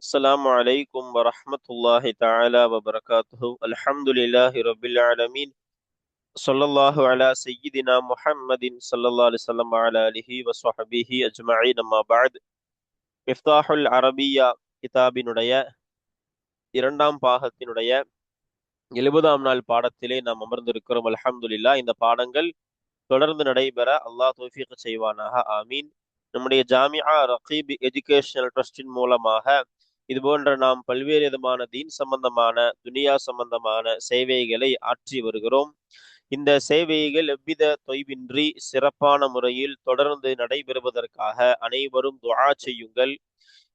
السلام عليكم ورحمة الله تعالى وبركاته. الحمد لله رب العالمين. صلى الله على سيدنا محمد صلى الله عليه وسلم وعلى آله وصحبه أجمعين. أما بعد. மிஃப்தாஹுல் அரபியா கிதாபினுடைய இரண்டாம் பாகத்தினுடைய 70ஆம் நாள் பாடத்திலே நாம் அமர்ந்திருக்கிறோம். அல்ஹம்துலில்லாஹ். இந்த பாடங்கள் தொடர்ந்து நடைபெற அல்லாஹ் தௌஃபீக் செய்வானாக. ஆமீன். நம்முடைய ஜாமியா ரகீப் எஜுகேஷனல் ட்ரஸ்டின் மூலமாக இது போன்ற நாம் பல்வேறு விதமான தீன் சம்பந்தமான துனியா சம்பந்தமான சேவைகளை ஆற்றி வருகிறோம். இந்த சேவைகள் எவ்வித தொய்வின்றி சிறப்பான முறையில் தொடர்ந்து நடைபெறுவதற்காக அனைவரும் துஆ செய்யுங்கள்.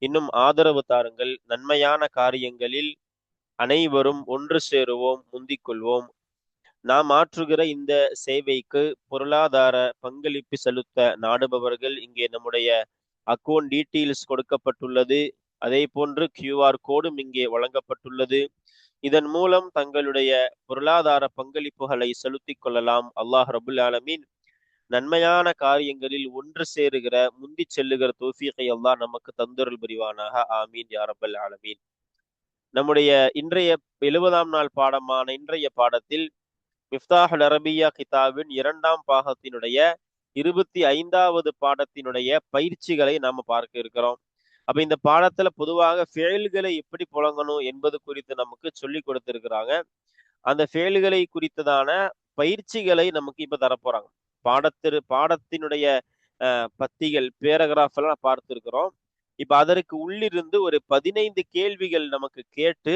இன்னும் ஆதரவு தாருங்கள். நன்மையான காரியங்களில் அனைவரும் ஒன்று சேருவோம், முந்திக் கொள்வோம். நாம் ஆற்றுகிற இந்த சேவைக்கு பொருளாதார பங்களிப்பு செலுத்த நாடுபவர்கள் இங்கே நம்முடைய அக்கவுண்ட் டீட்டெயில்ஸ் கொடுக்கப்பட்டுள்ளது. அதே போன்று QR கோடும் இங்கே வழங்கப்பட்டுள்ளது. இதன் மூலம் தங்களுடைய பொருளாதார பங்களிப்புகளை செலுத்திக் கொள்ளலாம். அல்லாஹ் ரபுல் ஆலமீன் நன்மையான காரியங்களில் ஒன்று சேருகிற முந்தி செல்லுகிற தௌஃபீகை அல்லாஹ் நமக்கு தந்தருள் புரிவானாக. ஆமீன் யா ரப்பல் ஆலமீன். நம்முடைய இன்றைய 70ஆம் நாள் பாடமான இன்றைய பாடத்தில் மிஃப்தாஹுல் அரபியா கிதாபின் இரண்டாம் பாகத்தினுடைய 25வது பாடத்தினுடைய பயிற்சிகளை நாம பார்க்க இருக்கிறோம். அப்ப இந்த பாடத்துல பொதுவாக ஃபெயில்களை எப்படி புழங்கணும் என்பது குறித்து நமக்கு சொல்லி கொடுத்திருக்கிறாங்க. அந்த ஃபெயில்களை குறித்ததான பயிற்சிகளை நமக்கு இப்ப தரப்போறாங்க. பாடத்தினுடைய பத்திகள் பேராகிராஃப் எல்லாம் பார்த்திருக்கிறோம். இப்ப அதற்கு உள்ளிருந்து ஒரு 15 கேள்விகள் நமக்கு கேட்டு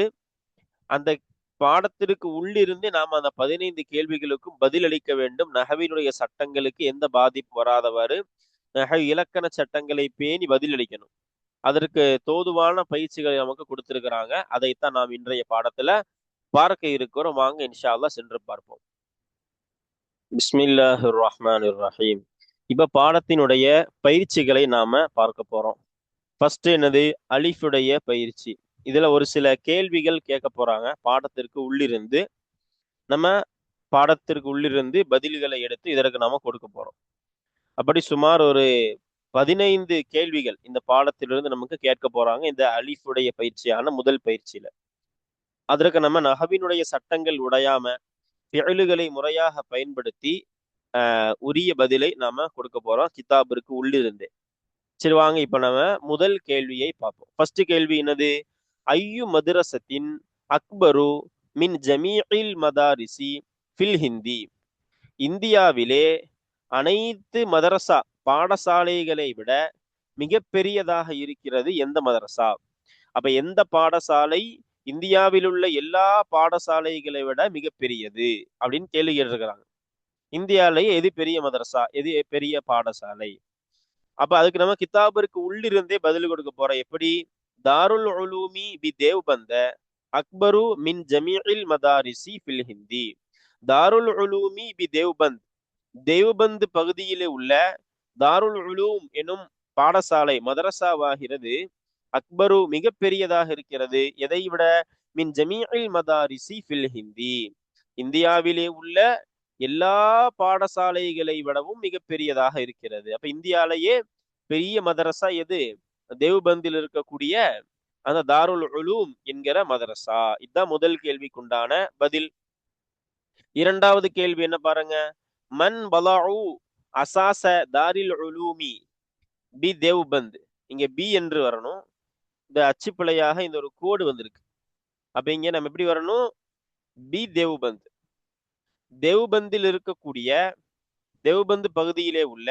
அந்த பாடத்திற்கு உள்ளிருந்து நாம் அந்த 15 கேள்விகளுக்கும் பதிலளிக்க வேண்டும். நஹவினுடைய சட்டங்களுக்கு எந்த பாதிப்பு வராதவாறு நஹவி இலக்கண சட்டங்களை பேணி பதிலளிக்கணும். அதற்கு தோதுவான பயிற்சிகளை நமக்கு கொடுத்திருக்கிறாங்க. அதைத்தான் நாம் இன்றைய பாடத்துல பார்க்க இருக்கிறோம். வாங்க இன்ஷா அல்லாஹ் சென்று பார்ப்போம். பிஸ்மில்லாஹிர் ரஹ்மானிர் ரஹீம். இப்ப பாடத்தினுடைய பயிற்சிகளை நாம பார்க்க போறோம். ஃபர்ஸ்ட் என்னது? அலிஃபுடைய பயிற்சி. இதுல ஒரு சில கேள்விகள் கேட்க போறாங்க. பாடத்திற்கு உள்ளிருந்து பதில்களை எடுத்து இதற்கு நாம கொடுக்க போறோம். அப்படி சுமார் ஒரு 15 கேள்விகள் இந்த பாடத்திலிருந்து நமக்கு கேட்க போறாங்க. இந்த அலிஃபுடைய பயிற்சியான முதல் பயிற்சியில அதற்கு நம்ம நஹவினுடைய சட்டங்கள் உடையாம ஃபிஅலுகளை முறையாக பயன்படுத்தி உரிய பதிலை நாம கொடுக்க போறோம் கிதாபிற்கு உள்ளிருந்து. சரி, வாங்க இப்ப நம்ம முதல் கேள்வியை பார்ப்போம். ஃபர்ஸ்ட் கேள்வி என்னது? ஐயு மதரசத்தின் அக்பரு மின் ஜமீஇல் மதாரிசி ஃபில் ஹிந்தி. இந்தியாவிலே அனைத்து மதரசா பாடசாலைகளை விட மிகப்பெரியதாக இருக்கிறது எந்த மதரசா? அப்ப எந்த பாடசாலை இந்தியாவில் உள்ள எல்லா பாடசாலைகளை விட மிகப்பெரியது அப்படின்னு கேள்வி கேட்டிருக்கிறாங்க. இந்தியாவிலேயே எது பெரிய மதரசா, எது பெரிய பாடசாலை? அப்ப அதுக்கு நம்ம கிதாபிற்கு உள்ளிருந்தே பதில் கொடுக்க போறோம். எப்படி? தாருல் உலூமி பி தேவ்பந்த அக்பரு மின் ஜமீஇல் மதாரிசி ஃபில் ஹிந்தி. தாருல் உலூமி பி தேவ்பந்த், தேவ்பந்த் பகுதியிலே உள்ள தாருல் உலூம் எனும் பாடசாலை மதரசாவாகிறது அக்பரு மிகப்பெரியதாக இருக்கிறது. எதை விட? மின் ஜமீஇல் மதாரிசி ஃபில் ஹிந்தி, இந்தியாவிலே உள்ள எல்லா பாடசாலைகளை விடவும் மிகப்பெரியதாக இருக்கிறது. அப்ப இந்தியாலேயே பெரிய மதரசா எது? தேவ்பந்தில் இருக்கக்கூடிய அந்த தாருல் உலூம் என்கிற மதரசா. இதுதான் முதல் கேள்விக்குண்டான பதில். இரண்டாவது கேள்வி என்ன பாருங்க. மன் பலாஉ அசாச தாரில் உலூமி பி தேவ்பந்த். இங்க பி என்று வரணும். இந்த அச்சுப்பிழையாக இந்த ஒரு கோடு வந்திருக்கு. அப்ப இங்க நம்ம எப்படி வரணும்? பி தேவ்பந்த், தேவ்பந்தில் இருக்கக்கூடிய தேவ்பந்து பகுதியிலே உள்ள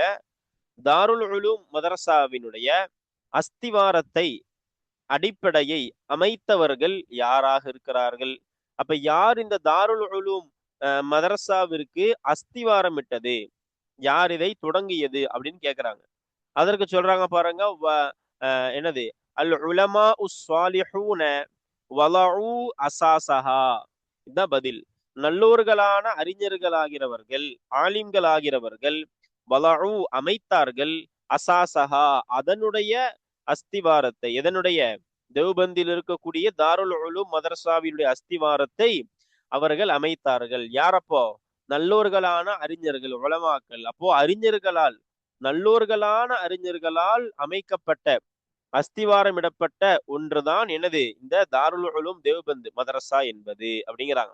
தாருல் உலூம் மதரசாவினுடைய அஸ்திவாரத்தை, அடிப்படையை அமைத்தவர்கள் யாராக இருக்கிறார்கள்? அப்ப யார் இந்த தாருல் உலூம் மதரசாவிற்கு அஸ்திவாரம் இட்டது? யார் இதை தொடங்கியது அப்படின்னு கேக்குறாங்க. அதற்கு சொல்றாங்க பாருங்க, என்னது? அல் உலமா உஸ்ஸாலிஹூன வலஉ அசாஸஹா. இதுதான் பதில். நல்லோர்களான அறிஞர்களாகிறவர்கள், ஆலிம்களாகிறவர்கள் வலஉ அமைத்தார்கள், அசாஸஹா அதனுடைய அஸ்திவாரத்தை. எதனுடைய? தேவ்பந்தில் இருக்கக்கூடிய தாருல் உலூம் மதரசாவினுடைய அஸ்திவாரத்தை அவர்கள் அமைத்தார்கள். யாரப்போ? நல்லோர்களான அறிஞர்கள், உலமாக்கள். அப்போ அறிஞர்களால், நல்லோர்களான அறிஞர்களால் அமைக்கப்பட்ட அஸ்திவாரமிடப்பட்ட ஒன்றுதான் எனது இந்த தாருல் உலூம் தேவ்பந்த் மதரசா என்பது அப்படிங்கிறாங்க.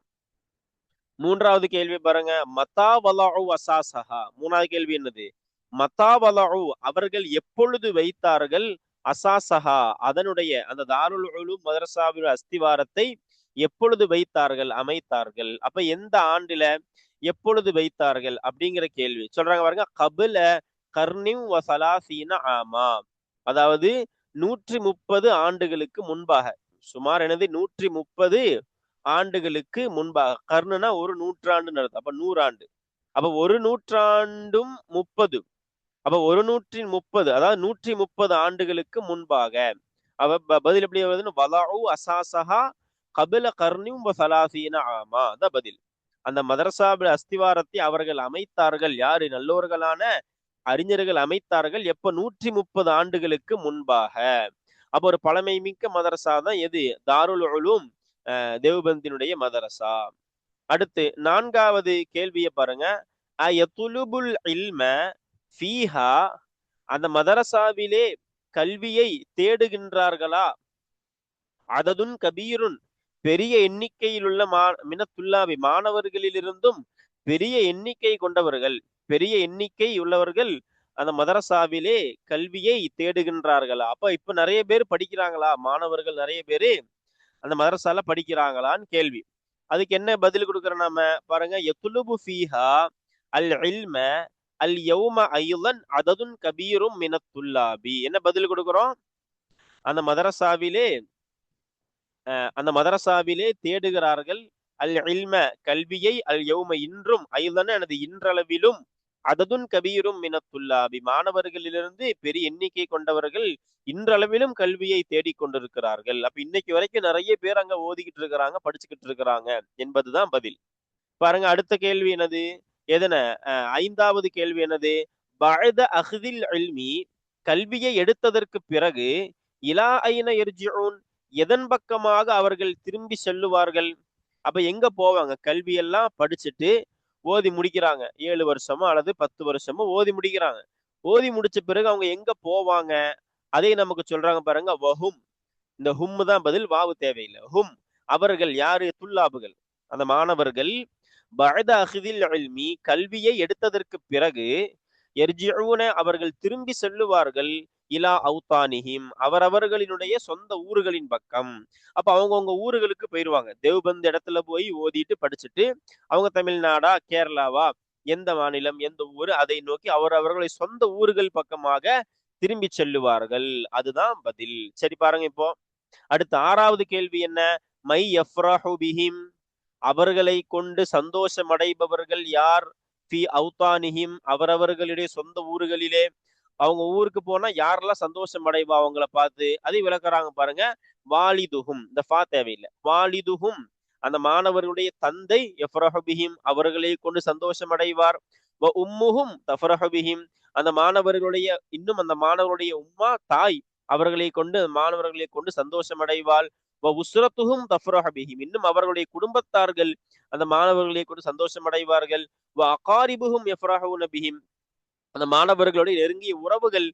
மூன்றாவது கேள்வி பாருங்க, மதா வலஉ அசாசஹா. மூணாவது கேள்வி என்னது? மதா வலஉ அவர்கள் எப்பொழுது வைத்தார்கள், அசாசஹா அதனுடைய அந்த தாருல் உலூம் மதரசாவின் அஸ்திவாரத்தை எப்பொழுது வைத்தார்கள், அமைத்தார்கள். அப்ப எந்த ஆண்டுல எப்பொழுது வைத்தார்கள் அப்படிங்கிற கேள்வி சொல்றாங்க பாருங்க. கபில கர்னிம் வசலாசீன ஆமா, அதாவது 130 ஆண்டுகளுக்கு முன்பாக, சுமார் எனது 130 ஆண்டுகளுக்கு முன்பாக. கர்ணுனா ஒரு நூற்றாண்டு நடத்தும், அப்ப 100 ஆண்டு. அப்ப ஒரு நூற்றாண்டும் 30, அப்ப 130, அதாவது 130 ஆண்டுகளுக்கு முன்பாக. அவ பதில் எப்படி வருதுன்னு, வலஉ அசாசஹா கபில கர்னிம் வசலாசீன ஆமா தான் பதில். அந்த மதரசாவில் அஸ்திவாரத்தை அவர்கள் அமைத்தார்கள், யாரு? நல்லோர்களான அறிஞர்கள் அமைத்தார்கள். எப்ப? 130 ஆண்டுகளுக்கு முன்பாக. அப்ப ஒரு பழமை மிக்க மதரசா தான் எது? தாருல் உலூம் தேவ்பந்தினுடைய மதரசா. அடுத்து நான்காவது கேள்வியை பாருங்க. அயதுலுபுல் இல்ம ஃபீஹா, அந்த மதரசாவிலே கல்வியை தேடுகின்றார்களா? அததுன் கபீருன், பெரிய எண்ணிக்கையில் உள்ள மினத்துல்லாவி மாணவர்களிலிருந்தும் பெரிய எண்ணிக்கை கொண்டவர்கள், பெரிய எண்ணிக்கை உள்ளவர்கள் அந்த மதரசாவிலே கல்வியை தேடுகின்றார்களா? அப்ப இப்ப நிறைய பேர் படிக்கிறாங்களா? மாணவர்கள் நிறைய பேரு அந்த மதரசால படிக்கிறாங்களான்னு கேள்வி. அதுக்கு என்ன பதில் கொடுக்குறோம் நாம பாருங்க. யத்லுபு ஃபீஹா அல் இல்ம அல் யௌம ஐலன் அததுன் கபீரும் மினத்துல்லாபி. என்ன பதில் கொடுக்குறோம்? அந்த மதரசாவிலே அந்த மதரசாவிலே தேடுகிறார்கள் அல் இல்ம கல்வியை, அல் யௌம இன்றும், ஐலன் எனது இன்றளவிலும், அததுன் கபீரும் மினத்துல்லாபி மாணவர்களிலிருந்து பெரிய எண்ணிக்கை கொண்டவர்கள் இன்றளவிலும் கல்வியை தேடிக்கொண்டிருக்கிறார்கள். அப்ப இன்னைக்கு வரைக்கும் நிறைய பேர் அங்க ஓதிக்கிட்டு இருக்கிறாங்க, படிச்சுக்கிட்டு இருக்கிறாங்க என்பதுதான் பதில். பாருங்க அடுத்த கேள்வி என்னது? எதன ஐந்தாவது கேள்வி என்னது? பஅத அஹ்தில் இல்மி, கல்வியை எடுத்ததற்கு பிறகு, இலா ஐன யர்ஜிஊன், எதன் பக்கமாக அவர்கள் திரும்பி செல்லுவார்கள்? அப்ப எங்க போவாங்க? கல்வி எல்லாம் படிச்சுட்டு ஓதி முடிக்கிறாங்க, 7 வருஷமோ அல்லது 10 வருஷமோ ஓதி முடிக்கிறாங்க. ஓதி முடிச்ச பிறகு அவங்க எங்க போவாங்க? அதை நமக்கு சொல்றாங்க பாருங்க. வஹும், இந்த ஹும் தான் பதில், வாவு தேவையில்லை. ஹும் அவர்கள் யாரு? துல்லாபுகள், அந்த மாணவர்கள். பஅத அஹ்தில் இல்மி கல்வியை எடுத்ததற்கு பிறகு, யர்ஜிஊன அவர்கள் திரும்பி செல்லுவார்கள், இலா அவுதானிஹிம் அவரவர்களினுடைய சொந்த ஊர்களின் பக்கம். அப்ப அவங்கவுங்க ஊர்களுக்கு போயிருவாங்க. தேவ்பந்த் இடத்துல போய் ஓதிட்டு படிச்சுட்டு அவங்க தமிழ்நாடா கேரளாவா எந்த மாநிலம் எந்த ஊர் அதை நோக்கி அவரவர்களுடைய சொந்த ஊர்கள் பக்கமாக திரும்பி செல்லுவார்கள். அதுதான் பதில். சரி பாருங்க. இப்போ அடுத்த ஆறாவது கேள்வி என்ன? மை யஃப்ரஹு பிஹிம், அவர்களை கொண்டு சந்தோஷம் அடைபவர்கள் யார்? ஃபி அவுதானிஹிம் அவரவர்களுடைய சொந்த ஊர்களிலே. அவங்க ஊருக்கு போனா யாரெல்லாம் சந்தோஷம் அடைவா அவங்கள பார்த்து? அதை விளக்குறாங்க பாருங்க. வாலிதுஹும், இந்த ஃபா தேவையில்லை. வாலிதுஹும் அந்த மாணவர்களுடைய தந்தை, யஃப்ரஹு பிஹிம் அவர்களை கொண்டு சந்தோஷம் அடைவார். வ உம்முஹும் தஃப்ரஹு பிஹிம் அந்த மாணவர்களுடைய இன்னும் அந்த மாணவருடைய உம்மா தாய் அவர்களை கொண்டு மாணவர்களை கொண்டு சந்தோஷம் அடைவாள். வ உஸ்ரத்துஹும் தஃப்ரஹு பிஹிம் இன்னும் அவர்களுடைய குடும்பத்தார்கள் அந்த மாணவர்களை கொண்டு சந்தோஷம் அடைவார்கள். வ அகாரிபுஹும் யஃப்ரஹூன பிஹிம் அந்த மாணவர்களுடைய நெருங்கிய உறவுகள்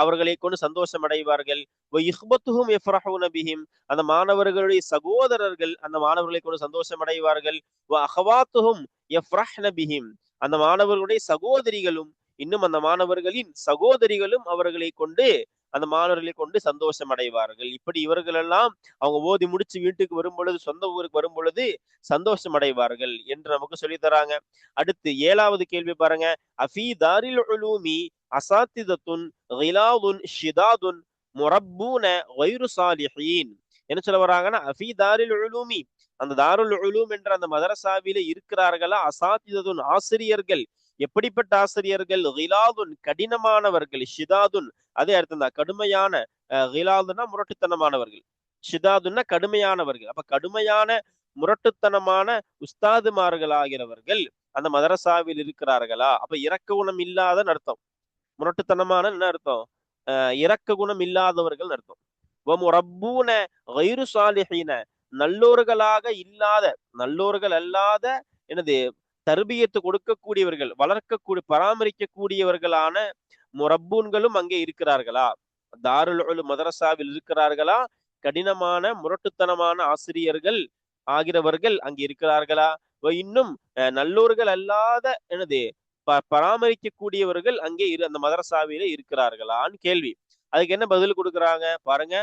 அவர்களை கொண்டு சந்தோஷம் அடைவார்கள். இஹ்பத்துஹும் யஃப்ரஹூன பிஹிம் அந்த மாணவர்களுடைய சகோதரர்கள் அந்த மாணவர்களை கொண்டு சந்தோஷம் அடைவார்கள். அஹவாத்துஹும் யஃப்ரஹ்ன பிஹிம் அந்த மாணவர்களுடைய சகோதரிகளும் இன்னும் அந்த மாணவர்களின் சகோதரிகளும் அவர்களை கொண்டு அந்த மாணவர்களை கொண்டு சந்தோஷம் அடைவார்கள். இப்படி இவர்கள் எல்லாம் அவங்க ஓதி முடிச்சு வீட்டுக்கு வரும் பொழுது, சொந்த ஊருக்கு வரும் பொழுது சந்தோஷம் அடைவார்கள் என்று நமக்கு சொல்லி தராங்க. அடுத்து ஏழாவது கேள்வி பாருங்க. அஃபீ தாரில் உலூமி அசாத்திதத்துன் கிலாதுன் ஷிதாதுன் முரப்பூன கைரு சாலிஹீன். என்ன சொல்ல வராங்கன்னா, அஃபீ தாரில் உலூமி அந்த தாருல் உலூம் என்ற அந்த மதரசாவிலே இருக்கிறார்களா? அசாத்திதத்துன் ஆசிரியர்கள். எப்படிப்பட்ட ஆசிரியர்கள்? கிலாதுன் கடினமானவர்கள், ஷிதாதுன் அதே அர்த்தம் தான், கடுமையான. கிலாதுன்னா முரட்டுத்தனமானவர்கள், ஷிதாதுன்னா கடுமையானவர்கள். அப்ப கடுமையான முரட்டுத்தனமான உஸ்தாதுமார்கள் ஆகிறவர்கள் அந்த மதரசாவில் இருக்கிறார்களா? அப்ப இரக்க குணம் இல்லாத அர்த்தம். முரட்டுத்தனமான என்ன அர்த்தம்? இரக்க குணம் இல்லாதவர்கள் அர்த்தம். ரப்பூன கைரு சாலிஹீன நல்லோர்களாக இல்லாத, நல்லோர்கள் அல்லாத எனது தர்பியத்து கொடுக்கக்கூடியவர்கள், வளர்க்கக்கூடிய பராமரிக்கக்கூடியவர்களான முரப்பூன்களும் அங்கே இருக்கிறார்களா? தாருல் உலூம் மதரசாவில் இருக்கிறார்களா? கடினமான முரட்டுத்தனமான ஆசிரியர்கள் ஆகிறவர்கள் அங்கு இருக்கிறார்களா? இன்னும் நல்லோர்கள் அல்லாத என்னது பராமரிக்கக்கூடியவர்கள் அங்கே அந்த மதரசாவிலே இருக்கிறார்களான்னு கேள்வி. அதுக்கு என்ன பதில் கொடுக்குறாங்க பாருங்க.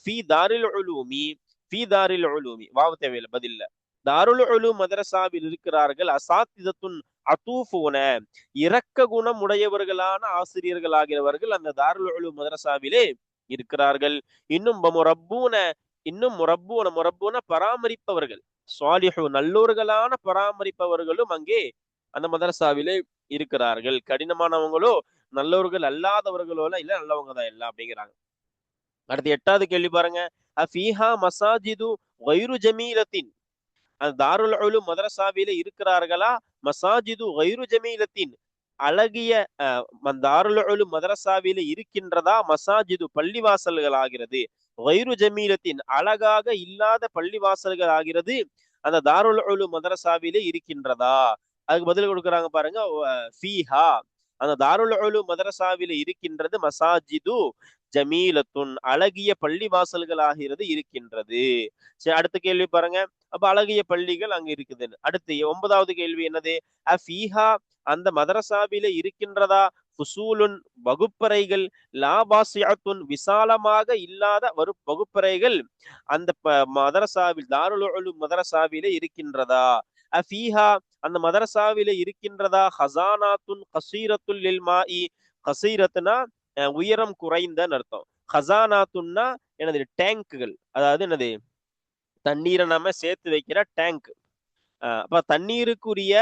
ஃபீ தாரில் உலூமி, ஃபீ தாரில் உலூமி வாவ தேவையில்லை பதில்ல. தாருல் உலூம் மதரசாவில் இருக்கிறார்கள் அசாத்திதத்துன் அதூஃபூன, இரக்க குணம் உடையவர்களான ஆசிரியர்கள் ஆகிறவர்கள் அந்த தாருல் உலூம் மதரசாவிலே இருக்கிறார்கள். இன்னும் முரப்பூன, இன்னும் முரப்பூன பராமரிப்பவர்கள், சாலிஹு நல்லோர்களான பராமரிப்பவர்களும் அங்கே அந்த மதரசாவிலே இருக்கிறார்கள். கடினமானவங்களோ நல்லவர்கள் அல்லாதவர்களோ இல்ல, நல்லவங்க தான் எல்லாம் அப்படிங்கிறாங்க. அடுத்து 8வது கேள்வி பாருங்க. ஃபீஹா மசாஜிது கைரு ஜமீலத்தின், அந்த தாருல் உலூம் மதரசாவிலே இருக்கிறார்களா மசாஜிது கைரு ஜமீலத்தின், அழகிய தாருல் உலூம் மதரசாவிலே இருக்கின்றதா மசாஜிது பள்ளிவாசல்கள் ஆகிறது, கைரு ஜமீலத்தின் அழகாக இல்லாத பள்ளிவாசல்கள் ஆகிறது அந்த தாருல் உலூம் மதரசாவிலே இருக்கின்றதா? அதுக்கு பதில் கொடுக்குறாங்க பாருங்க. ஃபீஹா, அந்த தாருல் உலூம் மதரசாவிலே இருக்கின்றது மசாஜிது ஜமீலத்துன், அழகிய பள்ளிவாசல்கள் ஆகிறது இருக்கின்றது. சரி, அடுத்த கேள்வி பாருங்க. அப்ப அழகிய பள்ளிகள் அங்க இருக்குது. அடுத்து 9வது கேள்வி என்னது? ஃபீஹா, அந்த மதரசாவிலே இருக்கின்றதா ஃபுசூலுன் வகுப்பறைகள், லாபாசியத்துன் விசாலமாக இல்லாத வகுப்பறைகள் அந்த மதரசாவில் தாருல் உலூம் மதரசாவிலே இருக்கின்றதா? ஃபீஹா, அந்த மதரசாவிலே இருக்கின்றதா ஹசானாத்துன் கசீரத்துல் லில் மாஇ, கசீரத்துனா உயரம் குறைந்த அர்த்தம், ஹசானாத்துன்னா என்னது டேங்குகள், அதாவது என்னது தண்ணீரை நாம சேர்த்து வைக்கிற டேங்க். அப்ப தண்ணீருக்குரிய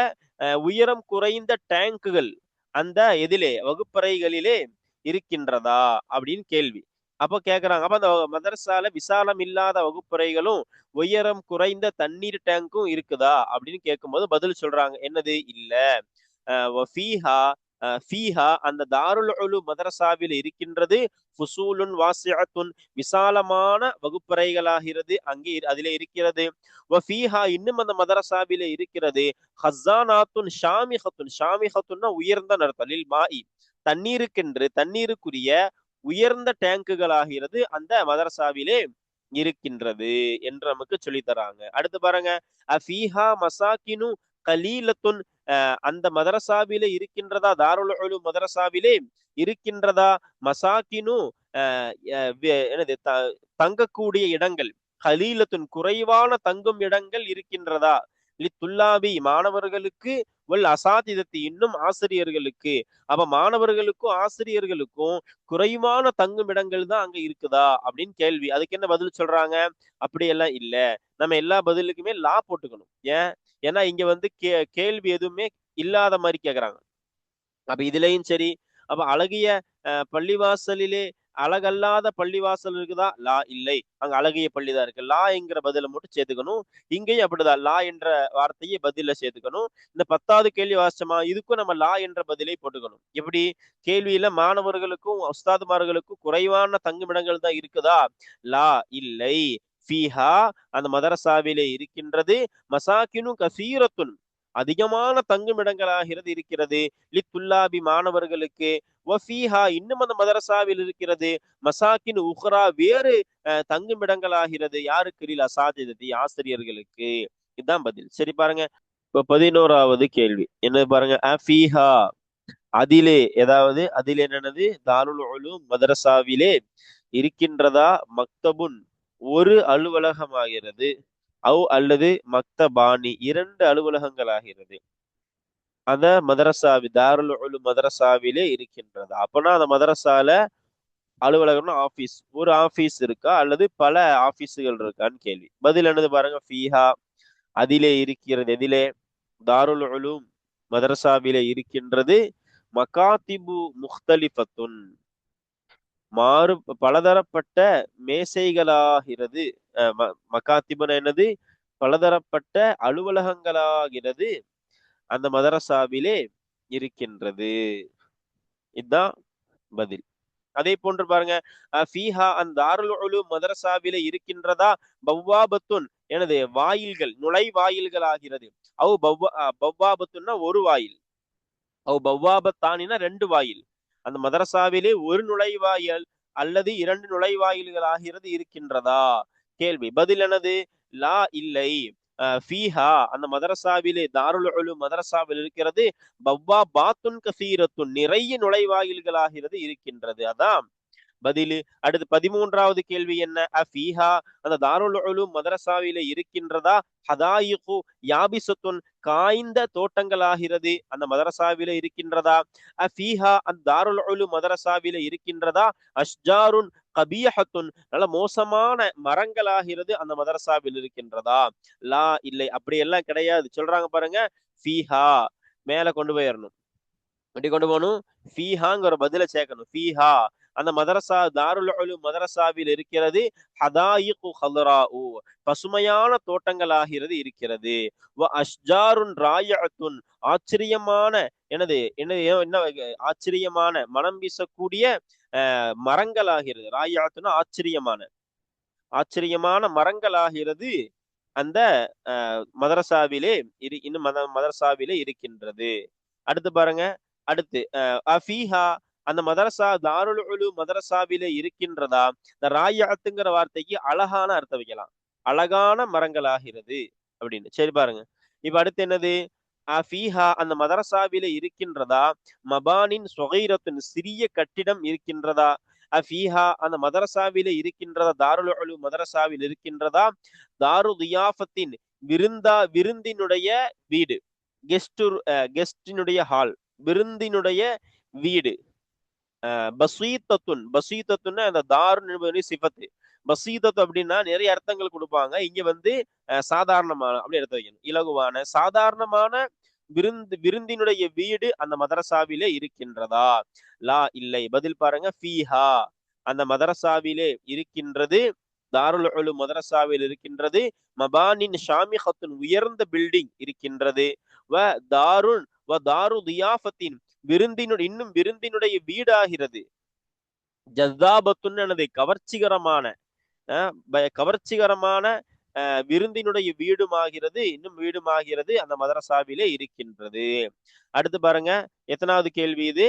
உயரம் குறைந்த டேங்குகள் அந்த எதிலே வகுப்பறைகளிலே இருக்கின்றதா அப்படின்னு கேள்வி. அப்ப கேக்குறாங்க, அப்ப அந்த மதரசால விசாலம் இல்லாத வகுப்பறைகளும் உயரம் குறைந்த தண்ணீர் டேங்கும் இருக்குதா அப்படின்னு கேட்கும்போது பதில் சொல்றாங்க என்னது? இல்ல. ஃபீஹா, ஃபீஹா அந்த தாருல் உலூம் மதரசாவில் இருக்கின்றது ஃபுசூலுன் வாசிஅத்துன் விசாலமான வகுப்பறைகளாகிறது அங்கே அதிலே இருக்கிறது. வஃபீஹா இன்னும் அந்த மதரசாவிலே இருக்கிறது ஹஸானாத்துன் ஷாமிஹத்துன், ஷாமிஹத்துன்னா உயர்ந்த நர்த்தலில் மாஇ தண்ணீருக்கென்று தண்ணீருக்குரிய உயர்ந்த டேங்குகளாகிறது அந்த மதரசாவிலே இருக்கின்றது என்று நமக்கு சொல்லி தராங்க. அடுத்து பாருங்க. ஃபீஹா மசாக்கினு கலீலத்துன், அந்த மதரசாவிலே இருக்கின்றதா தாருல் உலூம் மதரசாவிலே இருக்கின்றதா மசாக்கினு என்னது தங்கக்கூடிய இடங்கள், கலீலத்துன் குறைவான தங்கும் இடங்கள் இருக்கின்றதா, துல்லாபி மாணவர்களுக்கு, வல் அசாதிதத்தி இன்னும் ஆசிரியர்களுக்கு. அப்ப மாணவர்களுக்கும் ஆசிரியர்களுக்கும் குறைவான தங்கும் இடங்கள் தான் அங்க இருக்குதா அப்படின்னு கேள்வி. அதுக்கு என்ன பதில் சொல்றாங்க? அப்படியெல்லாம் இல்ல, நம்ம எல்லா பதிலுக்குமே லா போட்டுக்கணும். ஏன்? ஏன்னா இங்க வந்து கேள்வி எதுவுமே இல்லாத மாதிரி கேக்குறாங்க. அப்ப இதுலயும் சரி. அப்ப அழகிய பள்ளிவாசலிலே அழகல்லாத பள்ளிவாசல் இருக்குதா? லா இல்லை, அங்க அழகிய பள்ளிதான் இருக்கு. லா என்கிற பதில மட்டும் சேர்த்துக்கணும். இங்கேயும் அப்படிதான், லா என்ற வார்த்தையை பதில சேர்த்துக்கணும். இந்த 10வது கேள்வி வாசிச்சமா, இதுக்கும் நம்ம லா என்ற பதிலை போட்டுக்கணும். எப்படி? கேள்வியில மாணவர்களுக்கும் உஸ்தாதுமார்களுக்கும் குறைவான தங்குமிடங்கள் தான் இருக்குதா? லா இல்லை. ஃபீஹா அந்த மதரசாவிலே இருக்கின்றது மசாக்கினு கசீரத்துன் அதிகமான தங்குமிடங்களாகிறது இருக்கிறது லித்துல்லாபி மாணவர்களுக்கு. வஃபீஹா இன்னும் அந்த மதரசாவில் இருக்கிறது மசாக்கின் உஹ்ரா வேறு தங்குமிடங்களாகிறது யாருக்கு? லில் அசாதிதத்தி ஆசிரியர்களுக்கு. இதுதான் பதில். சரி பாருங்க. இப்ப 11வது கேள்வி என்ன பாருங்க. ஃபீஹா அதிலே, ஏதாவது அதிலே என்னது தாருல் உலூம் மதரசாவிலே இருக்கின்றதா மக்தபுன் ஒரு அலுவலகமாகிறது, அவ் அல்லது மக்தபானி இரண்டு அலுவலகங்கள் ஆகிறது அந்த மதரசாவி தாருல் உலூம் மதரசாவிலே இருக்கின்றது. அப்பனா அந்த மதரசால அலுவலகம்னா ஆபீஸ், ஒரு ஆபீஸ் இருக்கா அல்லது பல ஆபீஸுகள் இருக்கான்னு கேள்வி. பதில் என்னது பாருங்க. ஃபீஹா அதிலே இருக்கிறது, எதிலே? தாருல் உலூம் மதரசாவிலே இருக்கின்றது மகாத்திபு முக்தலிஃபத்துன் மாறு பலதரப்பட்ட மேசைகளாகிறது. மகாத்திபுன் என்னது? பலதரப்பட்ட அலுவலகங்களாகிறது அந்த மதரசாவிலே இருக்கின்றது. இதுதான் பதில். அதே போன்று பாருங்க. ஃபீஹா அந்த தாருல் உலூம் மதரசாவிலே இருக்கின்றதா பவ்வாபத்துன் எனது வாயில்கள், நுழைவாயில்கள் ஆகிறது. அவ் பவ்வாபத்துன்னா ஒரு வாயில், அவ் பவ்வாபத்தானினா ரெண்டு வாயில். அந்த மதரசாவிலே ஒரு நுழைவாயில் அல்லது 2 நுழைவாயில்கள் ஆகிறது இருக்கின்றதா? கேள்வி. பதில் என்னது? லா, இல்லை. ஃபீஹா, அந்த மதரசாவிலே, தாருல் உலூம் மதரசாவில் இருக்கிறது, பவ்வாபாத்துன் கசீரத்துன், நிறைய நுழைவாயில்கள் ஆகிறது இருக்கின்றது. அதான் பதிலு. அடுத்து 13வது கேள்வி என்ன? அஃபீஹா, அந்த தாருல் உலூம் மதரசாவிலே இருக்கின்றதா, ஹதாயிகு யாபிசத்துன், காய்ந்த தோட்டங்களாகிறது அந்த மதரசாவிலே இருக்கின்றதா? அஃபீஹா, அந்த தாருல் உலூம் மதரசாவிலே இருக்கின்றதா, அஷ்ஜாருன் கபியஹத்துன், நல்ல மோசமான மரங்களாகிறது அந்த மதரசாவில் இருக்கின்றதா? லா, இல்லை. அப்படி எல்லாம் கிடையாது. சொல்றாங்க பாருங்க, ஃபீஹா மேல கொண்டு போயிடணும், எப்படி கொண்டு போகணும்? ஃபீஹாங்கிற பதில சேர்க்கணும். ஃபீஹா, அந்த மதரசா, தாருல் உலூம் மதரசாவில் இருக்கிறது, ஹதாயிகு ஹலராஉ, பசுமையான தோட்டங்கள் ஆகிறது இருக்கிறது. வ அஷ்ஜாருன் ராயஅத்துன், ஆச்சரியமான, என்னது என்ன என்ன ஆச்சரியமான மனம் வீசக்கூடிய மரங்கள் ஆகிறது. ராயஅத்துனா ஆச்சரியமான, ஆச்சரியமான மரங்கள் ஆகிறது அந்த மதரசாவிலே இன்னும் மதரசாவிலே இருக்கின்றது. அடுத்து பாருங்க. அடுத்து அஃபீஹா, அந்த மதரசா, தாருல் உலூம் மதரசாவிலே இருக்கின்றதா, இந்த ராயஅத்துங்கிற வார்த்தைக்கு அழகான அர்த்தம் வைக்கலாம், அழகான மரங்களாகிறது அப்படின்னு. சரி பாருங்க. இப்ப அடுத்து என்னது? அஃபீஹா, அந்த மதரசாவிலே இருக்கின்றதா, மபானின் சொகைரத்தின், சிறிய கட்டிடம் இருக்கின்றதா? அஃபீஹா, அந்த மதரசாவிலே இருக்கின்றதா, தாருல் உலூம் மதரசாவில் இருக்கின்றதா, தாரு தியாஃபத்தின், விருந்தினுடைய வீடு, கெஸ்டினுடைய ஹால், விருந்தினுடைய வீடு. பசீத்தத்துன், பசீத்தத்துன்னு அந்த தாருன் என்பது சிஃபத்து. பசீத்தத்து அப்படின்னா நிறைய அர்த்தங்கள் கொடுப்பாங்க. இங்க வந்து சாதாரணமான அப்படி எடுத்து வைக்கணும். இலகுவான, சாதாரணமான விருந்தினுடைய வீடு அந்த மதரசாவிலே இருக்கின்றதா? லா, இல்லை. பதில் பாருங்க, ஃபீஹா, அந்த மதரசாவிலே இருக்கின்றது, தாருல் உலூம் மதரசாவில் இருக்கின்றது, மபானின் ஷாமிஹத்துன், உயர்ந்த பில்டிங் இருக்கின்றது, வ தாருன் வ தாரு தியாஃபத்தின், இன்னும் விருந்தினுடைய வீடாகிறது, ஜஸ்தாபத்துன், எனது கவர்ச்சிகரமான, கவர்ச்சிகரமான விருந்தினுடைய வீடுமாகிறது, இன்னும் வீடுமாகிறது அந்த மதரசாவிலே இருக்கின்றது. அடுத்து பாருங்க, எத்தனாவது கேள்வி இது?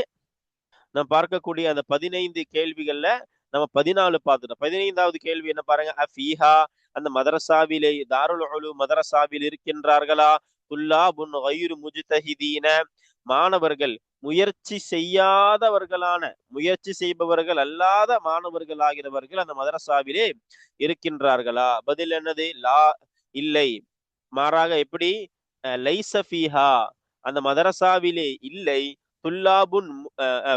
நம்ம பார்க்கக்கூடிய அந்த 15 கேள்விகள்ல நம்ம 14 பார்த்துட்டோம். 15வது கேள்வி என்ன பாருங்க? அஃபீஹா, அந்த மதரசாவிலே, தாருல் உலூம் மதரசாவில் இருக்கின்றார்களா, துல்லாபுன் கைரு முஜ்தஹிதீன, மாணவர்கள் முயற்சி செய்யாதவர்களான, முயற்சி செய்பவர்கள் அல்லாத மாணவர்கள் ஆகிறவர்கள் அந்த மதரசாவிலே இருக்கின்றார்களா? பதில் என்னது? லா, இல்லை. மாறாக எப்படி? லைஸ ஃபீஹா, அந்த மதரசாவிலே இல்லை, துல்லாபுன்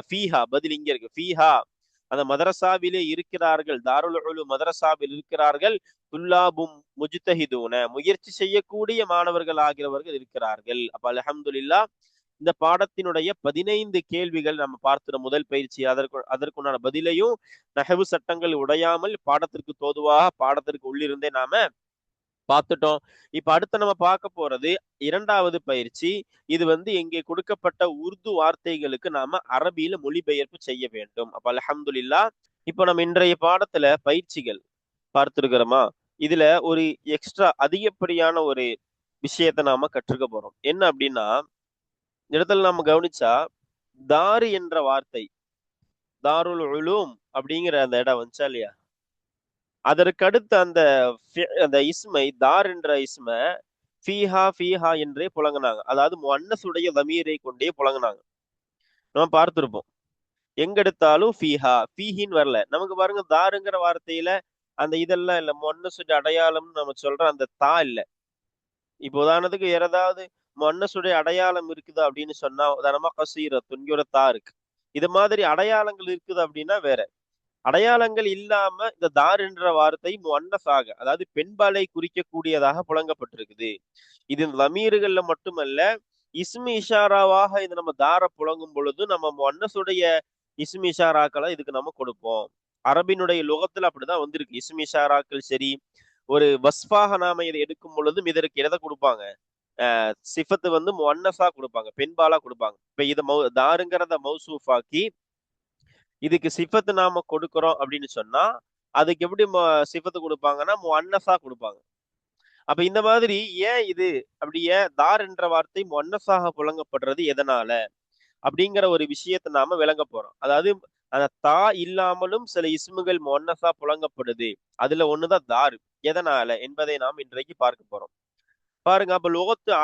ஃபீஹா, பதில் இங்க இருக்கு, ஃபீஹா, அந்த மதரசாவிலே இருக்கிறார்கள், தாருல் உலூம் மதரசாவில் இருக்கிறார்கள், துல்லாபும் முஜ்தஹிதூன, முயற்சி செய்யக்கூடிய மாணவர்கள் ஆகிறவர்கள் இருக்கிறார்கள். அப்ப அல்ஹம்துலில்லாஹ், இந்த பாடத்தினுடைய 15 கேள்விகள் நம்ம பார்த்துற முதல் பயிற்சி. அதற்குண்டான பதிலையும் நஹவு சட்டங்கள் உடையாமல் பாடத்திற்கு தோதுவாக பாடத்திற்கு உள்ளிருந்தே நாம பார்த்துட்டோம். இப்ப அடுத்து நம்ம பார்க்க போறது 2வது பயிற்சி. இது வந்து இங்கே கொடுக்கப்பட்ட உருது வார்த்தைகளுக்கு நாம அரபியில மொழிபெயர்ப்பு செய்ய வேண்டும். அப்ப அல்ஹம்துலில்லாஹ், இப்ப நம்ம இன்றைய பாடத்துல பயிற்சிகள் பார்த்திருக்கிறோமா? இதுல ஒரு எக்ஸ்ட்ரா அதிகப்படியான ஒரு விஷயத்தை நாம கற்றுக்க போறோம். என்ன அப்படின்னா, இந்த இடத்துல நாம கவனிச்சா, தாரு என்ற வார்த்தை, தாருல் உலூம் அப்படிங்கிற அந்த இடம் வந்துச்சா இல்லையா, அதற்கடுத்து அந்த இஸ்மை, தார் என்ற இஸ்மை ஃபீஹா ஃபீஹா என்றே புழங்கினாங்க. அதாவது முஅன்னஸுடைய தமீரை கொண்டே புழங்கினாங்க. நம்ம பார்த்திருப்போம். எங்க எடுத்தாலும் ஃபீஹா, ஃபீஹின்னு வரல. நமக்கு பாருங்க, தாருங்கிற வார்த்தையில அந்த இதெல்லாம் இல்ல, முஅன்னஸுடைய அடையாளம்னு நம்ம சொல்ற அந்த தா இல்ல. இப்போ உதாரணத்துக்கு வேற ஏதாவது முஅன்னஸுடைய அடையாளம் இருக்குதா அப்படின்னு சொன்னா, உதாரணமா கசீரத்துன், இங்க ஒரு தா இருக்கு. இது மாதிரி அடையாளங்கள் இருக்குது அப்படின்னா வேற. அடையாளங்கள் இல்லாம இந்த தார் என்ற வார்த்தை முஅன்னஸாக, அதாவது பெண்பாலை குறிக்கக்கூடியதாக புழங்கப்பட்டிருக்குது. இது லமீறுகள்ல மட்டுமல்ல, இஸ்மி இஷாராவாக இது நம்ம தார புழங்கும் பொழுது நம்ம முஅன்னஸுடைய இஸ்மி இஷாராக்களை இதுக்கு நம்ம கொடுப்போம். அரபினுடைய லுகத்துல அப்படிதான் வந்திருக்கு. இஸ்மி இஷாராக்கள் சரி, ஒரு வஸ்ஃபாக நாம இதை எடுக்கும் பொழுதும் இதற்கு எதை கொடுப்பாங்க? சிஃபத்து வந்து முஅன்னஸா கொடுப்பாங்க, பெண்பாலா கொடுப்பாங்க. இப்ப இதை தாருங்கிறத மௌசூஃபாக்கி இதுக்கு சிஃபத்து நாம கொடுக்கிறோம் அப்படின்னு சொன்னா, அதுக்கு எப்படி சிஃபத்து கொடுப்பாங்கன்னா முஅன்னஸா கொடுப்பாங்க. அப்ப இந்த மாதிரி ஏன் இது அப்படியே தார் என்ற வார்த்தை முஅன்னஸாக புழங்கப்படுறது எதனால அப்படிங்கிற ஒரு விஷயத்தை நாம விளங்க போறோம். அதாவது அந்த தா இல்லாமலும் சில இஸ்முகள் முன்னஸா புழங்கப்படுது. அதுல ஒண்ணுதான் தாரு. எதனால என்பதை நாம் இன்றைக்கு பார்க்க போறோம். பாருங்க, அப்ப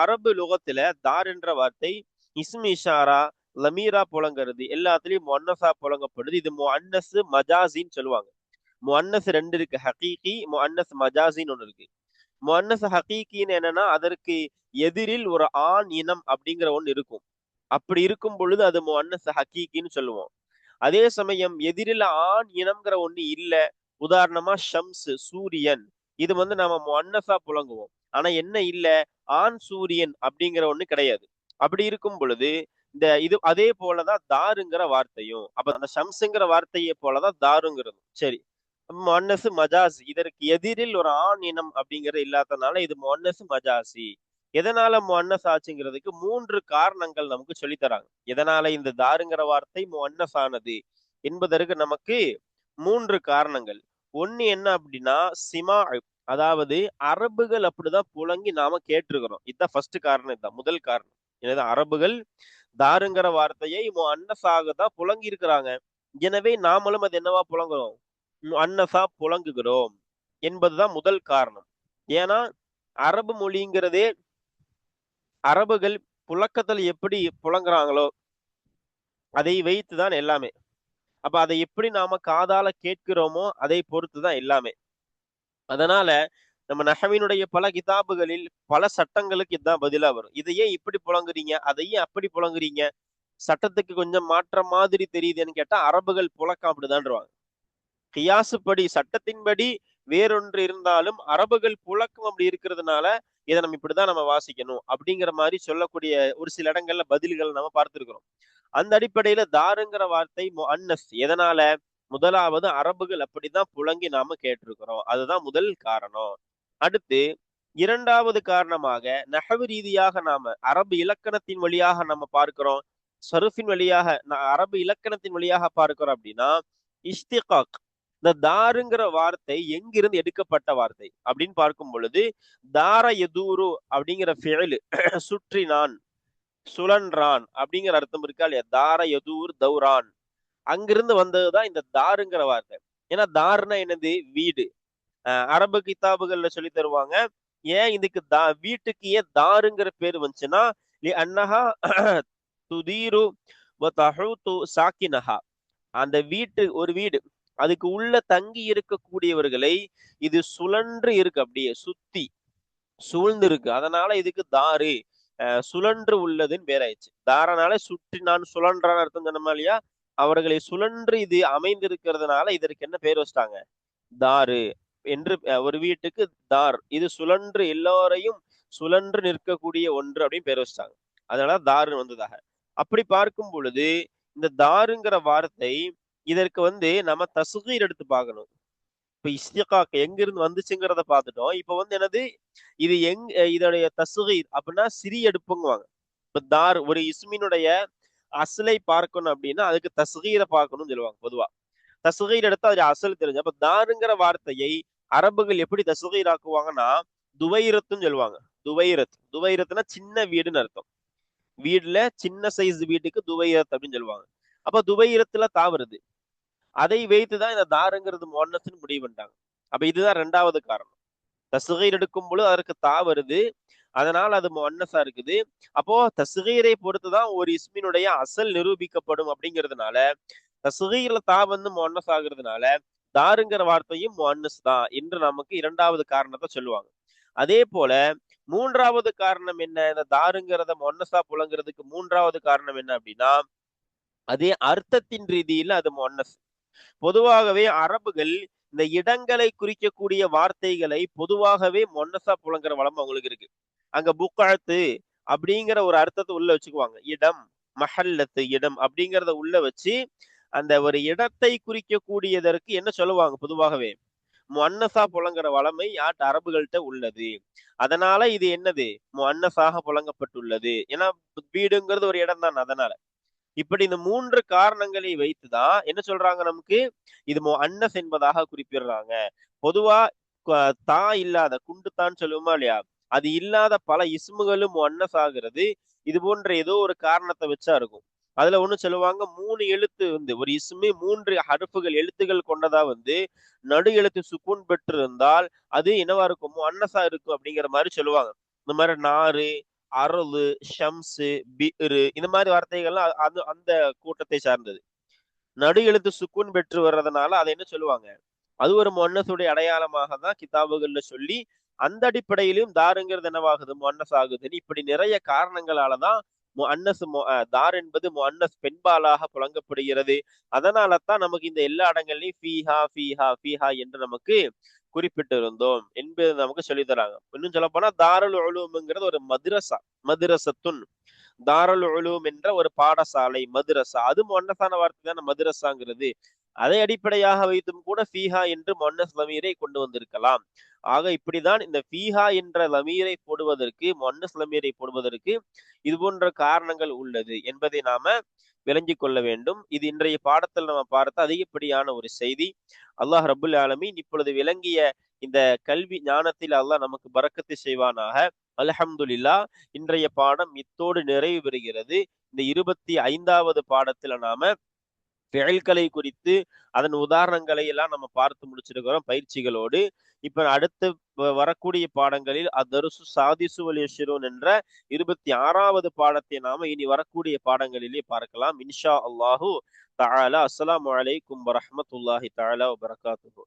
அரபு லுகத்துல தார் என்ற வார்த்தை இஸ்மு இஷாரா, லமீரா புழங்குறது எல்லாத்துலயும் முன்னஸா புழங்கப்படுது. இது முஅன்னஸ் மஜாசின்னு சொல்லுவாங்க. முஅன்னஸ் ரெண்டு இருக்கு, ஹகீகி முஅன்னஸ் மஜாசின்னு ஒண்ணு இருக்கு. முஅன்னஸ் ஹகீகின்னு என்னன்னா அதற்கு எதிரில் ஒரு ஆண் இனம் அப்படிங்கிற ஒண்ணு இருக்கும். அப்படி இருக்கும் பொழுது அது முஅன்னஸ் ஹகீகின்னு சொல்லுவோம். அதே சமயம் எதிரில் ஆண் இனம்ங்கிற ஒண்ணு இல்ல. உதாரணமா ஷம்ஸ் சூரியன், இது நம்ம முஅன்னஸா புழங்குவோம். ஆனா என்ன இல்ல, ஆண் சூரியன் அப்படிங்கிற ஒண்ணு கிடையாது. அப்படி இருக்கும் பொழுது இது அதே போலதான் தாருங்கிற வார்த்தையும், அப்ப அந்த ஷம்ஸுங்கிற வார்த்தையை போலதான் தாருங்கிறது. சரி, முஅன்னஸ் மஜாஸ், இதற்கு எதிரில் ஒரு ஆண் இனம் அப்படிங்கிறது இல்லாதனால இது முஅன்னஸ் மஜாசி. எதனால முஅன்னஸ் ஆச்சுங்கிறதுக்கு 3 காரணங்கள் நமக்கு சொல்லித் தராங்க. எதனால இந்த தாருங்கிற வார்த்தை முஅன்னஸ் ஆனது என்பதற்கு நமக்கு 3 காரணங்கள். ஒண்ணு என்ன அப்படின்னா சிமா, அதாவது அரபுகள் அப்படிதான் புழங்கி நாம கேட்டிருக்கிறோம். இதுதான் ஃபர்ஸ்ட் காரணம், இதுதான் முதல் காரணம். எனவே அரபுகள் தாருங்கிற வார்த்தையை முஅன்னஸாக தான் புழங்கி இருக்கிறாங்க. எனவே நாமளும் அது என்னவா புழங்குறோம், முஅன்னஸா புழங்குகிறோம் என்பதுதான் முதல் காரணம். ஏன்னா அரபு மொழிங்கிறதே அரபுகள் புழக்கத்தில் எப்படி புழங்குறாங்களோ அதை வைத்துதான் எல்லாமே. அப்ப அதை எப்படி நாம காதால கேட்கிறோமோ அதை பொறுத்துதான் எல்லாமே. அதனால நம்ம நஹ்வினுடைய பல கிதாபுகளில் பல சட்டங்களுக்கு இதுதான் பதிலா வரும். இதையே இப்படி புழங்குறீங்க, அதையே அப்படி புழங்குறீங்க, சட்டத்துக்கு கொஞ்சம் மாற்றம் மாதிரி தெரியுதுன்னு கேட்டா அரபுகள் புழக்கம் அப்படிதான்றாங்க. கியாசுப்படி சட்டத்தின்படி வேறொன்று இருந்தாலும் அரபுகள் புழக்கம் அப்படி இருக்கிறதுனால இதை நம்ம இப்படிதான் நம்ம வாசிக்கணும் அப்படிங்கிற மாதிரி சொல்லக்கூடிய ஒரு சில இடங்கள்ல பதில்கள் நம்ம பார்த்திருக்கிறோம். அந்த அடிப்படையில தாருங்கிற வார்த்தை முஅன்னஸ். எதனால, முதலாவது அரபுகள் அப்படிதான் புழங்கி நாம கேட்டிருக்கிறோம், அதுதான் முதல் காரணம். அடுத்து இரண்டாவது காரணமாக நஹவு ரீதியாக நாம அரபு இலக்கணத்தின் வழியாக நம்ம பார்க்கிறோம், சருஃபின் வழியாக அரபு இலக்கணத்தின் வழியாக பார்க்கிறோம். அப்படின்னா இஸ்திகாக், இந்த தாருங்கிற வார்த்தை எங்கிருந்து எடுக்கப்பட்ட வார்த்தை அப்படின்னு பார்க்கும் பொழுது தார யதூரு அப்படிங்கிற ஃபிஅல் சுற்றினான் சுழன்றான் அப்படிங்கிற அர்த்தம் இருக்கா இல்லையா, தார யதூர் தௌரான், அங்கிருந்து வந்ததுதான் இந்த தாருங்கிற வார்த்தை. ஏன்னா தாருன்னா என்னது, வீடு. அரபு கிதாபுகள்ல சொல்லி தருவாங்க, ஏன் இதுக்கு வீட்டுக்கு ஏன் தாருங்கிற பேர் வந்துச்சுன்னா அன்னஹா துதீரு வ தஹூது சாக்கினஹா, அந்த ஒரு வீடு அதுக்கு உள்ள தங்கி இருக்கக்கூடியவர்களை இது சுழன்று இருக்கு, அப்படியே சுத்தி சூழ்ந்து இருக்கு, அதனால இதுக்கு தாரு சுழன்று உள்ளதுன்னு பேராயிடுச்சு. தாரனால சுற்றி நான் சுழன்றான்னு அர்த்தம் சொன்னோமா இல்லையா, அவர்களை சுழன்று இது அமைந்திருக்கிறதுனால இதற்கு என்ன பேர் வச்சிட்டாங்க, தாரு என்று. ஒரு வீட்டுக்கு தார், இது சுழன்று எல்லோரையும் சுழன்று நிற்கக்கூடிய ஒன்று அப்படின்னு பேர் வச்சிட்டாங்க. அதனால தாரு வந்ததாக. அப்படி பார்க்கும் பொழுது இந்த தாருங்கிற வார்த்தை இதற்கு நம்ம தஸ்கீர் எடுத்து பார்க்கணும். இப்ப இஸ்திகாக் எங்கிருந்து வந்துச்சுங்கிறத பார்த்துட்டோம். இப்ப என்னது, இது இதோடைய தஸ்கீர் அப்படின்னா சிறிய எடுப்புங்குவாங்க. இப்ப தார் ஒரு இஸ்மினுடைய அசலை பார்க்கணும் அப்படின்னா அதுக்கு தஸ்கீரை பார்க்கணும்னு சொல்லுவாங்க. பொதுவா தஸ்கீர் எடுத்தா அது அசல் தெரிஞ்சு. அப்ப தாருங்கிற வார்த்தையை அரபுகள் எப்படி தஸ்கீர் ஆக்குவாங்கன்னா துவைரத்துன்னு சொல்லுவாங்க. துவைரத்துனா சின்ன வீடுன்னு அர்த்தம். வீடுல சின்ன சைஸ் வீட்டுக்கு துவைரத் அப்படின்னு சொல்லுவாங்க. அப்ப துவைரத்துல தாவருது, அதை வைத்துதான் இந்த தாருங்கிறது முஅன்னஸ்னு முடிவு பண்ணிட்டாங்க. அப்ப இதுதான் ரெண்டாவது காரணம். தஸ்கீர் எடுக்கும் பொழுது அதற்கு தா வருது, அதனால அது முஅன்னஸா இருக்குது. அப்போ தஸ்கீரை பொறுத்துதான் ஒரு இஸ்மினுடைய அசல் நிரூபிக்கப்படும். அப்படிங்கிறதுனால தஸ்கீர்ல தா முஅன்னஸ் ஆகுறதுனால தாருங்கிற வார்த்தையும் முஅன்னஸ் தான் என்று நமக்கு இரண்டாவது காரணத்தை சொல்லுவாங்க. அதே போல மூன்றாவது காரணம் என்ன, இந்த தாருங்கிறத முஅன்னஸா புழங்குறதுக்கு மூன்றாவது காரணம் என்ன அப்படின்னா அதே அர்த்தத்தின் ரீதியில அது முஅன்னஸ். பொதுவாகவே அரபுகள் இந்த இடங்களை குறிக்கக்கூடிய வார்த்தைகளை பொதுவாகவே முஅன்னஸா புழங்குற வளம் அவங்களுக்கு இருக்கு. அங்க புக்காத்து அப்படிங்கிற ஒரு அர்த்தத்தை உள்ள வச்சுக்குவாங்க. இடம், மஹல்லத்து இடம் அப்படிங்கிறத உள்ள வச்சு அந்த ஒரு இடத்தை குறிக்கக்கூடியதற்கு என்ன சொல்லுவாங்க, பொதுவாகவே முஅன்னஸா புழங்குற வளமை அரபுகள்கிட்ட உள்ளது. அதனால இது என்னது, முஅன்னஸாக புழங்கப்பட்டுள்ளது. ஏன்னா வீடுங்கிறது ஒரு இடம் தான். அதனால இப்படி இந்த மூன்று காரணங்களை வைத்துதான் என்ன சொல்றாங்க, நமக்கு இது முஅன்னஸ் என்பதாக குறிப்பிடுறாங்க. பொதுவா தா இல்லாத குண்டுத்தான் சொல்லுவோமா இல்லையா, அது இல்லாத பல இஸ்முகளும் முஅன்னஸ் ஆகிறது இது போன்ற ஏதோ ஒரு காரணத்தை வச்சா இருக்கும். அதுல ஒண்ணு சொல்லுவாங்க 3 எழுத்து வந்து ஒரு இஸ்மு 3 ஹர்ஃபுகள் எழுத்துகள் கொண்டதா வந்து நடு எழுத்து சுக்கூன் பெற்று இருந்தால் அது என்னவா இருக்கும்? முஅன்னஸா இருக்கும் அப்படிங்கிற மாதிரி சொல்லுவாங்க. இந்த மாதிரி நாரு, அரளு, ஷம்ஸு, பி'ரு இந்த மாதிரி வார்த்தைகள்லாம் அது அந்த கூட்டத்தை சார்ந்தது. நடு எழுத்து சுக்கூன் பெற்று வர்றதுனால அதை என்ன சொல்லுவாங்க? அது ஒரு முஅன்னஸுடைய அடையாளமாக தான் கிதாபுகள்ல சொல்லி, அந்த அடிப்படையிலும் தாருங்கிறது என்னவாகுது? முஅன்னஸ் ஆகுதுன்னு இப்படி நிறைய காரணங்களால தான் முஅன்னஸ் தார் என்பது முஅன்னஸ் பெண்பாலாக புழங்கப்படுகிறது. அதனால தான் நமக்கு இந்த எல்லா இடங்கள்லயும் ஃபீஹா, ஃபீஹா, ஃபீஹா என்று நமக்கு குறிப்பிட்டிருந்தோம் என்பது நமக்கு சொல்லித் தராங்க. இன்னும் சொல்லப் போனா தாருல் உலூம்ங்கிறது ஒரு மദ്രസா, மദ്രസத்துன் தாருல் உலூம் என்ற ஒரு பாடசாலை, மദ്രസா. அது முஅன்னஸான வார்த்தை தானே மദ്രஸாங்கிறது. அதை அடிப்படையாக வைத்தும் கூட ஃபீஹா என்று முஅன்னஸ் லமீரை கொண்டு வந்திருக்கலாம். ஆக இப்படிதான் இந்த ஃபீஹா என்ற லமீரை போடுவதற்கு, முஅன்னஸ் லமீரை போடுவதற்கு இது போன்ற காரணங்கள் உள்ளது என்பதை நாம விளங்கிக் கொள்ள வேண்டும். இது இன்றைய பாடத்தில் நம்ம பார்த்த அதிகப்படியான ஒரு செய்தி. அல்லாஹ் ரப்புல் ஆலமீன் இப்பொழுது விளங்கிய இந்த கல்வி ஞானத்தில் அல்லாஹ் நமக்கு பரக்கத்து செய்வானாக. அல்ஹம்துலில்லாஹ். இன்றைய பாடம் இத்தோடு நிறைவு பெறுகிறது. இந்த 25வது பாடத்துல நாம செயல்களை குறித்து அதன் உதாரணங்களை எல்லாம் நம்ம பார்த்து முடிச்சிருக்கிறோம் பயிற்சிகளோடு. இப்ப அடுத்து வரக்கூடிய பாடங்களில் அதருசு சாதிசு வல் யஷ்ரூன் என்ற 26வது பாடத்தை நாம இனி வரக்கூடிய பாடங்களிலே பார்க்கலாம். இன்ஷா அல்லாஹு தஆலா. அஸ்ஸலாமு அலைக்கும் வரஹ்மத்துல்லாஹி தஆலா வபரகாத்துஹு.